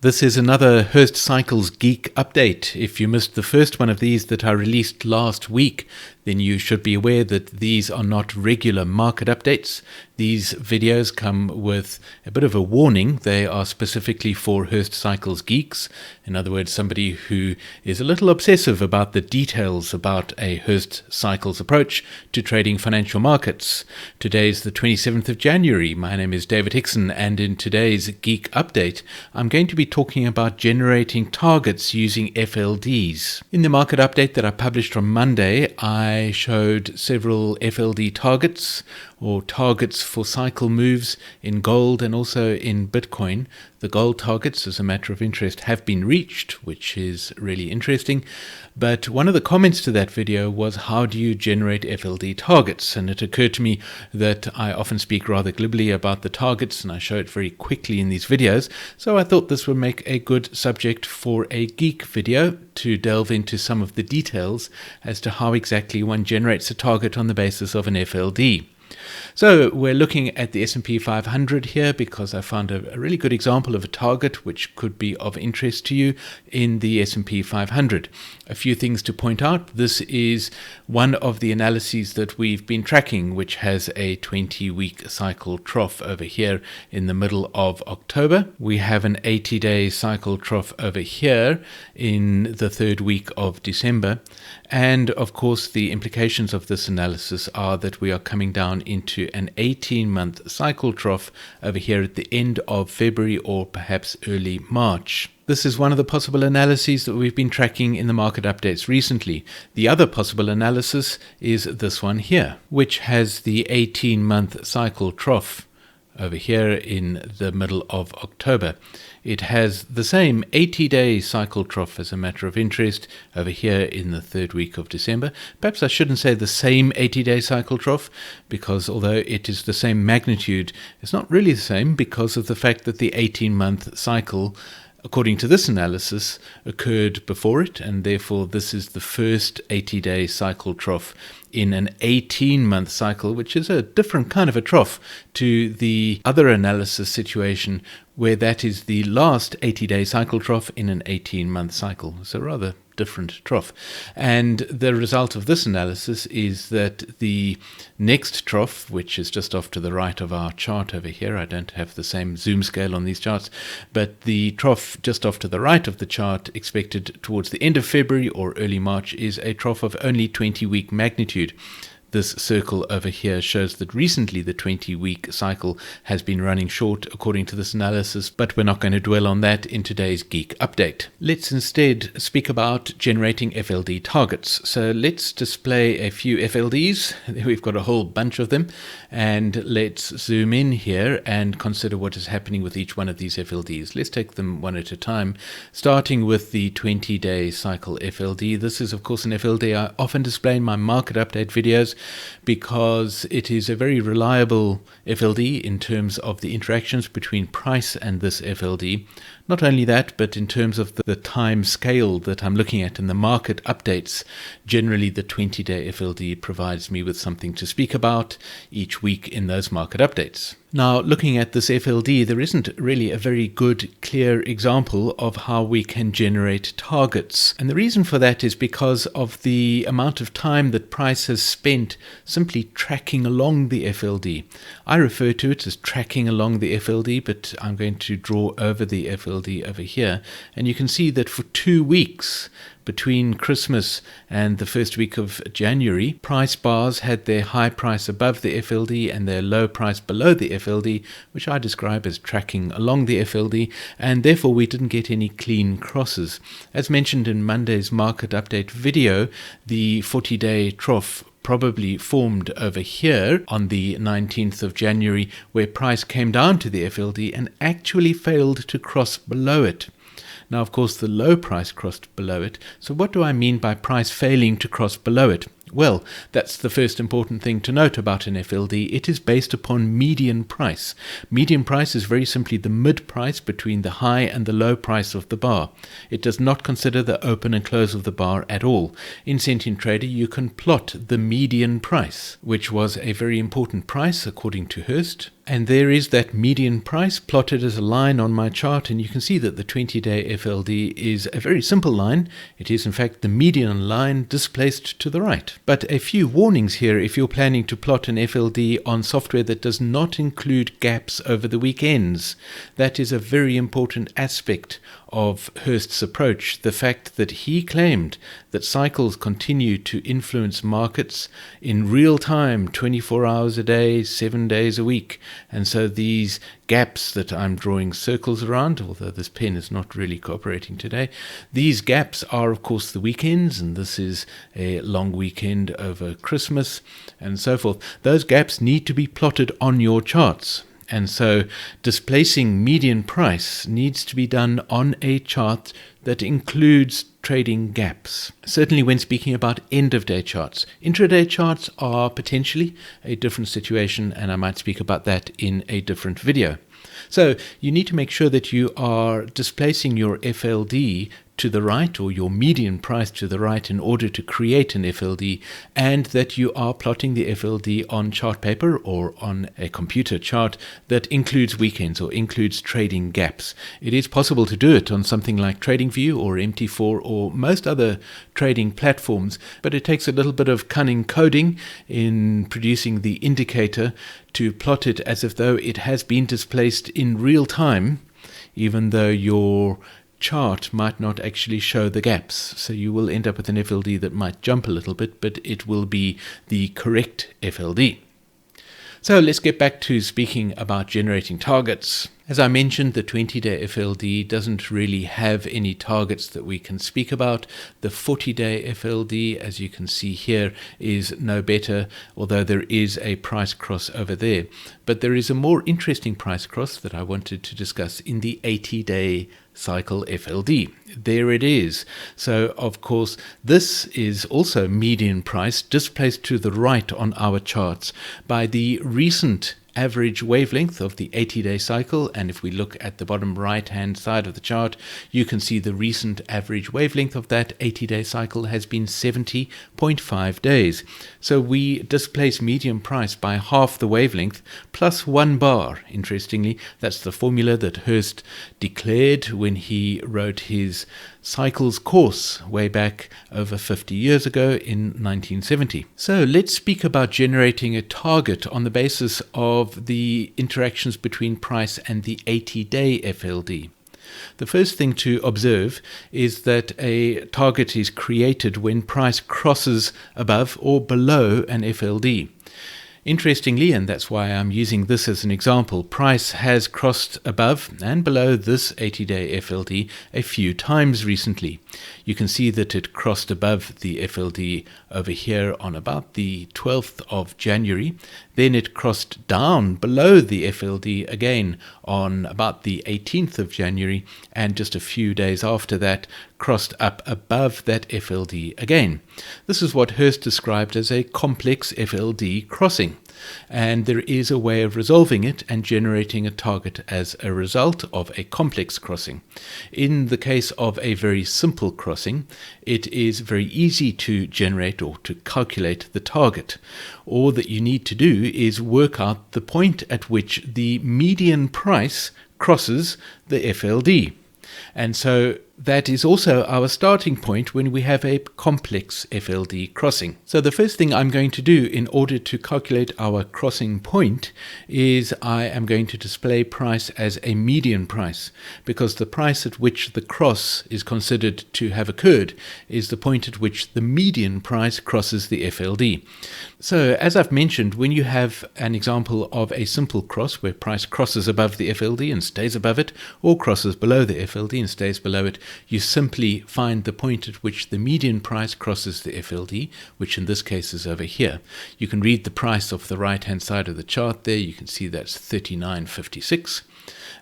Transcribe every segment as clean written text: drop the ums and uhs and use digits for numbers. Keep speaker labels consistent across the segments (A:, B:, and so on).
A: This is another Hurst Cycles Geek update. If you missed the first one of these that I released last week, then you should be aware that these are not regular market updates. These videos come with a bit of a warning. They are specifically for Hurst Cycles geeks. In other words, somebody who is a little obsessive about the details about a Hurst Cycles approach to trading financial markets. Today's the 27th of January. My name is David Hickson, and in today's Geek update, I'm going to be talking about generating targets using FLDs. In the market update that I published on Monday, I showed several FLD targets or targets for cycle moves in gold and also in Bitcoin. The gold targets, as a matter of interest, have been reached, which is really interesting. But one of the comments to that video was, how do you generate FLD targets? And it occurred to me that I often speak rather glibly about the targets, and I show it very quickly in these videos. So I thought this would make a good subject for a geek video to delve into some of the details as to how exactly one generates a target on the basis of an FLD. So we're looking at the S&P 500 here because I found a really good example of a target which could be of interest to you in the S&P 500. A few things to point out. This is one of the analyses that we've been tracking, which has a 20-week cycle trough over here in the middle of October. We have an 80-day cycle trough over here in the third week of December. And of course, the implications of this analysis are that we are coming down into an 18-month cycle trough over here at the end of February or perhaps early March. This is one of the possible analyses that we've been tracking in the market updates recently. The other possible analysis is this one here, which has the 18-month cycle trough over here in the middle of October. It has the same 80-day cycle trough, as a matter of interest, over here in the third week of December. Perhaps I shouldn't say the same 80-day cycle trough, because although it is the same magnitude, it's not really the same because of the fact that the 18-month cycle, according to this analysis, occurred before it, and therefore this is the first 80-day cycle trough in an 18-month cycle, which is a different kind of a trough to the other analysis situation where that is the last 80-day cycle trough in an 18-month cycle. It's a rather different trough. And the result of this analysis is that the next trough, which is just off to the right of our chart over here, I don't have the same zoom scale on these charts, but the trough just off to the right of the chart expected towards the end of February or early March is a trough of only 20-week magnitude. This circle over here shows that recently the 20-week cycle has been running short according to this analysis, but we're not going to dwell on that in today's Geek Update. Let's instead speak about generating FLD targets. So let's display a few FLDs. We've got a whole bunch of them, and let's zoom in here and consider what is happening with each one of these FLDs. Let's take them one at a time, starting with the 20-day cycle FLD. This is, of course, an FLD I often display in my market update videos, because it is a very reliable FLD in terms of the interactions between price and this FLD. Not only that, but in terms of the time scale that I'm looking at in the market updates, generally the 20-day FLD provides me with something to speak about each week in those market updates. Now, looking at this FLD, there isn't really a very good, clear example of how we can generate targets. And the reason for that is because of the amount of time that price has spent simply tracking along the FLD. I refer to it as tracking along the FLD, but I'm going to draw over the FLD over here. And you can see that for 2 weeks, between Christmas and the first week of January, price bars had their high price above the FLD and their low price below the FLD, which I describe as tracking along the FLD, and therefore we didn't get any clean crosses. As mentioned in Monday's market update video, the 40-day trough probably formed over here on the 19th of January, where price came down to the FLD and actually failed to cross below it. Now, of course, the low price crossed below it. So what do I mean by price failing to cross below it? Well, that's the first important thing to note about an FLD. It is based upon median price. Median price is very simply the mid price between the high and the low price of the bar. It does not consider the open and close of the bar at all. In Sentient Trader, you can plot the median price, which was a very important price according to Hurst. And there is that median price plotted as a line on my chart, and you can see that the 20-day FLD is a very simple line. It is in fact the median line displaced to the right. But a few warnings here if you're planning to plot an FLD on software that does not include gaps over the weekends. That is a very important aspect of Hurst's approach, the fact that he claimed that cycles continue to influence markets in real time, 24 hours a day, 7 days a week. And so these gaps that I'm drawing circles around, although this pen is not really cooperating today, these gaps are of course the weekends, and this is a long weekend over Christmas and so forth. Those gaps need to be plotted on your charts. And so displacing median price needs to be done on a chart that includes trading gaps. Certainly when speaking about end-of-day charts. Intraday charts are potentially a different situation, and I might speak about that in a different video. So you need to make sure that you are displacing your FLD to the right, or your median price to the right, in order to create an FLD, and that you are plotting the FLD on chart paper or on a computer chart that includes weekends or includes trading gaps. It is possible to do it on something like TradingView or MT4 or most other trading platforms, but it takes a little bit of cunning coding in producing the indicator to plot it as if though it has been displaced in real time, even though your chart might not actually show the gaps. So you will end up with an FLD that might jump a little bit, but it will be the correct FLD. So let's get back to speaking about generating targets. As I mentioned, the 20-day FLD doesn't really have any targets that we can speak about. The 40-day FLD, as you can see here, is no better, although there is a price cross over there. But there is a more interesting price cross that I wanted to discuss in the 80-day cycle FLD. There it is. So, of course, this is also median price displaced to the right on our charts by the recent average wavelength of the 80-day cycle, and if we look at the bottom right hand side of the chart, you can see the recent average wavelength of that 80-day cycle has been 70.5 days. So we displace median price by half the wavelength plus 1 bar. Interestingly, that's the formula that Hurst declared when he wrote his cycles course way back over 50 years ago in 1970. So let's speak about generating a target on the basis of the interactions between price and the 80-day FLD. The first thing to observe is that a target is created when price crosses above or below an FLD. Interestingly, and that's why I'm using this as an example, price has crossed above and below this 80-day FLD a few times recently. You can see that it crossed above the FLD over here on about the 12th of January. Then it crossed down below the FLD again on about the 18th of January, and just a few days after that crossed up above that FLD again. This is what Hurst described as a complex FLD crossing, and there is a way of resolving it and generating a target as a result of a complex crossing. In the case of a very simple crossing, it is very easy to generate or to calculate the target. All that you need to do is work out the point at which the median price crosses the FLD. And so that is also our starting point when we have a complex FLD crossing. So the first thing I'm going to do in order to calculate our crossing point is I am going to display price as a median price, because the price at which the cross is considered to have occurred is the point at which the median price crosses the FLD. So as I've mentioned, when you have an example of a simple cross where price crosses above the FLD and stays above it, or crosses below the FLD and stays below it, you simply find the point at which the median price crosses the FLD, which in this case is over here. You can read the price off the right hand side of the chart there. You can see that's 39.56.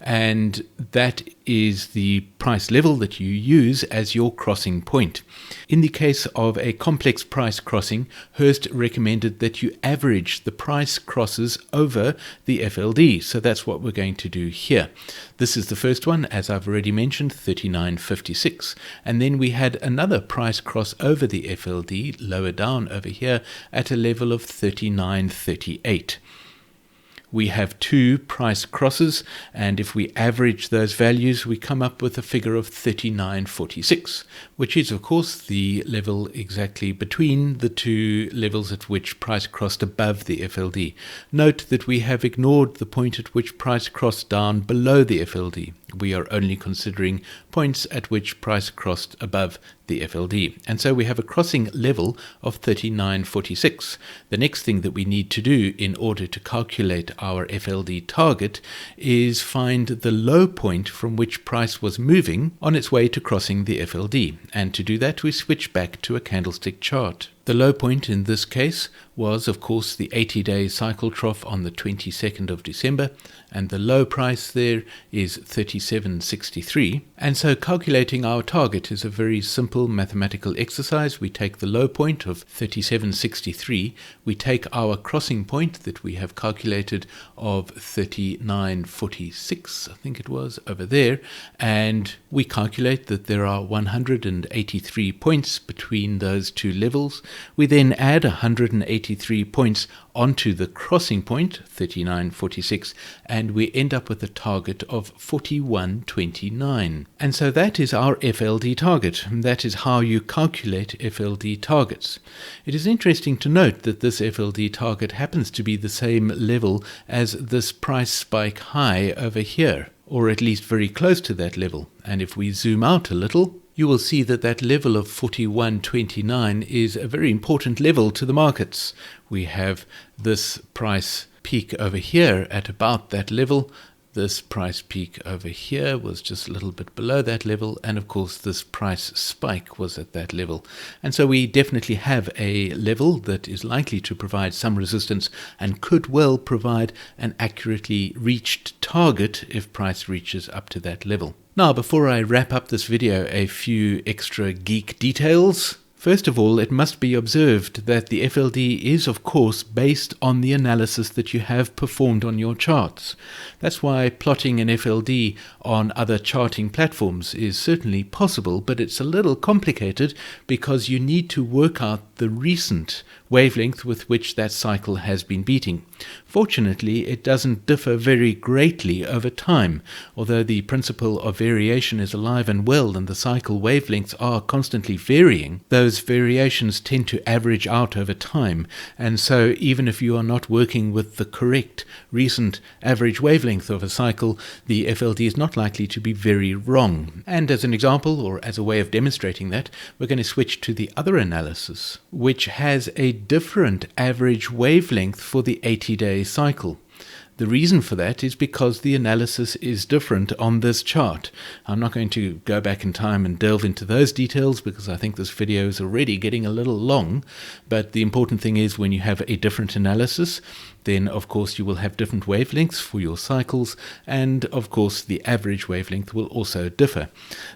A: and that is the price level that you use as your crossing point. In the case of a complex price crossing, Hurst recommended that you average the price crosses over the FLD. So that's what we're going to do here. This is the first one, as I've already mentioned, 39.56. And then we had another price cross over the FLD, lower down over here, at a level of 39.38. We have two price crosses, and if we average those values, we come up with a figure of 39.46, which is, of course, the level exactly between the two levels at which price crossed above the FLD. Note that we have ignored the point at which price crossed down below the FLD. We are only considering points at which price crossed above the FLD. And so we have a crossing level of 39.46. The next thing that we need to do in order to calculate our FLD target is find the low point from which price was moving on its way to crossing the FLD. And to do that, we switch back to a candlestick chart. The low point in this case was, of course, the 80-day cycle trough on the 22nd of December, and the low price there is 37.63. And so calculating our target is a very simple mathematical exercise. We take the low point of 37.63, we take our crossing point that we have calculated of 39.46, I think it was, over there, and we calculate that there are 183 points between those two levels. We then add 183 points onto the crossing point, 39.46, and we end up with a target of 41.29. And so that is our FLD target. That is how you calculate FLD targets. It is interesting to note that this FLD target happens to be the same level as this price spike high over here, or at least very close to that level. And if we zoom out a little, you will see that that level of 41.29 is a very important level to the markets. We have this price peak over here at about that level. This price peak over here was just a little bit below that level, and of course this price spike was at that level. And so we definitely have a level that is likely to provide some resistance and could well provide an accurately reached target if price reaches up to that level. Now, before I wrap up this video, a few extra geek details. First of all, it must be observed that the FLD is, of course, based on the analysis that you have performed on your charts. That's why plotting an FLD on other charting platforms is certainly possible, but it's a little complicated because you need to work out the recent wavelength with which that cycle has been beating. Fortunately, it doesn't differ very greatly over time, although the principle of variation is alive and well and the cycle wavelengths are constantly varying. Those variations tend to average out over time, and so even if you are not working with the correct recent average wavelength of a cycle, the FLD is not likely to be very wrong. And as an example, or as a way of demonstrating that, we're going to switch to the other analysis, which has a different average wavelength for the 80-day cycle. The reason for that is because the analysis is different on this chart. I'm not going to go back in time and delve into those details because I think this video is already getting a little long, but the important thing is when you have a different analysis, then of course you will have different wavelengths for your cycles, and of course the average wavelength will also differ.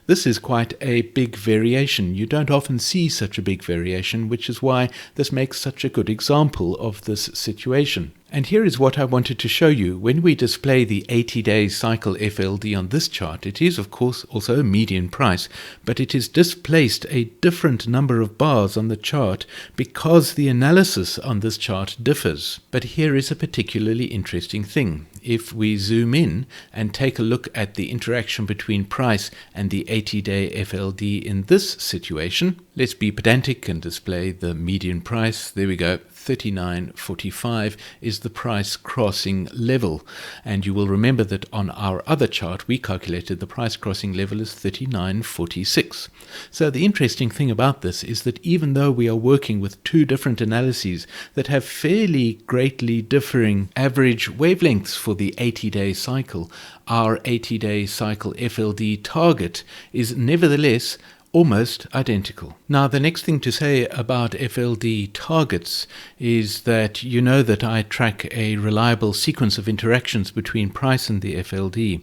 A: This is quite a big variation. You don't often see such a big variation, which is why this makes such a good example of this situation. And here is what I wanted to show you. When we display the 80-day cycle FLD on this chart, it is of course also a median price, but it is displaced a different number of bars on the chart because the analysis on this chart differs. But here is a particularly interesting thing. If we zoom in and take a look at the interaction between price and the 80-day FLD in this situation, let's be pedantic and display the median price. There we go. 39.45 is the price crossing level, and you will remember that on our other chart we calculated the price crossing level as 39.46. So the interesting thing about this is that even though we are working with two different analyses that have fairly greatly differing average wavelengths for the 80-day cycle, our 80-day cycle FLD target is nevertheless almost identical. Now, the next thing to say about FLD targets is that you know that I track a reliable sequence of interactions between price and the FLD.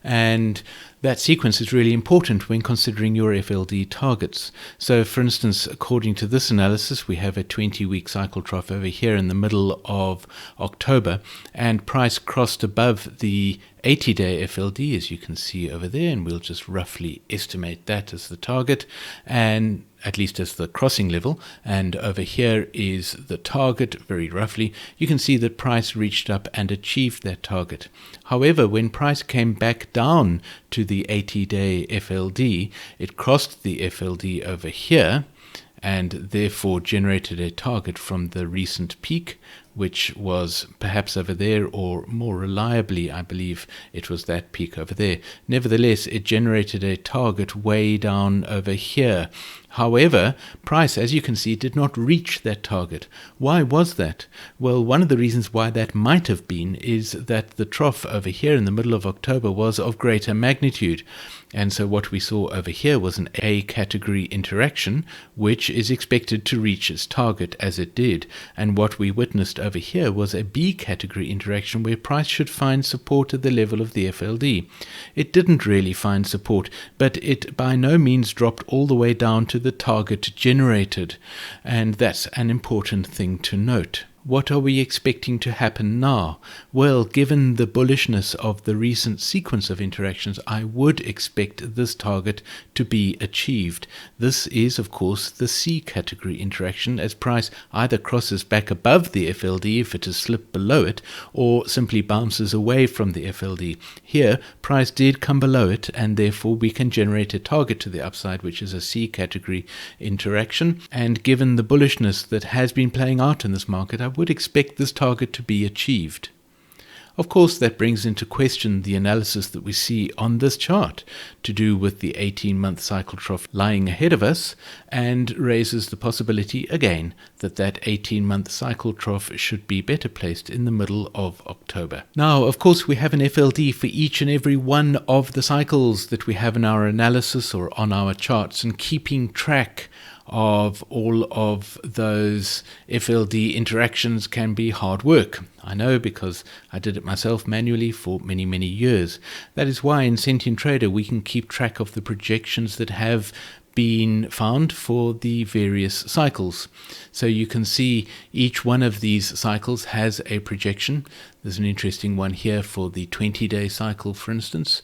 A: And that sequence is really important when considering your FLD targets. So, for instance, according to this analysis, we have a 20-week cycle trough over here in the middle of October, and price crossed above the 80-day FLD, as you can see over there, and we'll just roughly estimate that as the target, and at least as the crossing level, and over here is the target, very roughly. You can see that price reached up and achieved that target. However, when price came back down to the 80-day FLD, it crossed the FLD over here, and therefore generated a target from the recent peak, which was perhaps over there, or more reliably, I believe it was that peak over there. Nevertheless, it generated a target way down over here. However, price, as you can see, did not reach that target. Why was that? Well, one of the reasons why that might have been is that the trough over here in the middle of October was of greater magnitude. And so what we saw over here was an A category interaction, which is expected to reach its target, as it did. And what we witnessed over here was a B category interaction where price should find support at the level of the FLD. It didn't really find support, but it by no means dropped all the way down to the target generated. And that's an important thing to note. What are we expecting to happen now? Well, given the bullishness of the recent sequence of interactions, I would expect this target to be achieved. This is, of course, the C category interaction, as price either crosses back above the FLD if it has slipped below it, or simply bounces away from the FLD. Here, price did come below it, and therefore we can generate a target to the upside, which is a C category interaction. And given the bullishness that has been playing out in this market, I would expect this target to be achieved. Of course, that brings into question the analysis that we see on this chart to do with the 18-month cycle trough lying ahead of us, and raises the possibility again that that 18-month cycle trough should be better placed in the middle of October. Now, of course, we have an FLD for each and every one of the cycles that we have in our analysis or on our charts, and keeping track of all of those FLD interactions can be hard work. I know, because I did it myself manually for many, many years. That is why in Sentient Trader we can keep track of the projections that have been found for the various cycles. So you can see each one of these cycles has a projection. There's an interesting one here for the 20-day cycle, for instance.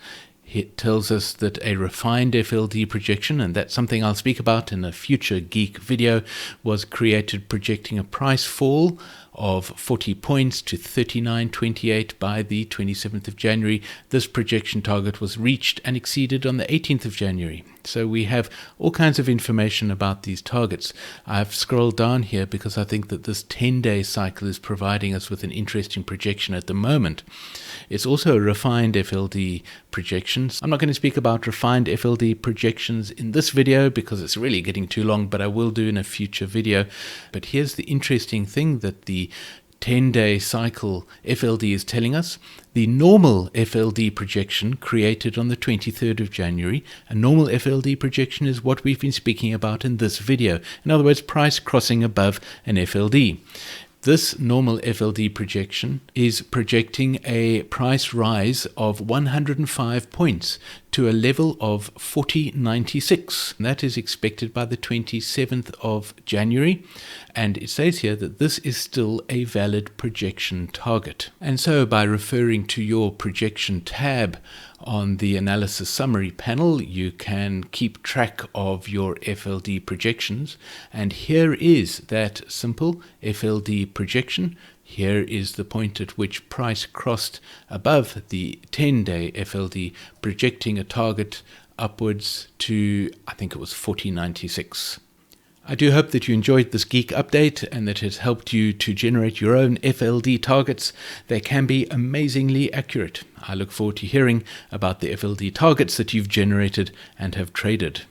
A: It tells us that a refined FLD projection, and that's something I'll speak about in a future Geek video, was created projecting a price fall of 40 points to 39.28 by the 27th of January. This projection target was reached and exceeded on the 18th of January. So we have all kinds of information about these targets. I've scrolled down here because I think that this 10-day cycle is providing us with an interesting projection at the moment. It's also a refined FLD projections. I'm not going to speak about refined FLD projections in this video because it's really getting too long, but I will do in a future video. But here's the interesting thing that the 10-day cycle FLD is telling us. The normal FLD projection created on the 23rd of January, a normal FLD projection is what we've been speaking about in this video. In other words, price crossing above an FLD. This normal FLD projection is projecting a price rise of 105 points to a level of 40.96. That is expected by the 27th of January. And it says here that this is still a valid projection target. And so by referring to your projection tab on the analysis summary panel, you can keep track of your FLD projections. And here is that simple FLD projection. Here is the point at which price crossed above the 10-day FLD, projecting a target upwards to, I think it was 40.96. I do hope that you enjoyed this Geek update and that it has helped you to generate your own FLD targets. They can be amazingly accurate. I look forward to hearing about the FLD targets that you've generated and have traded.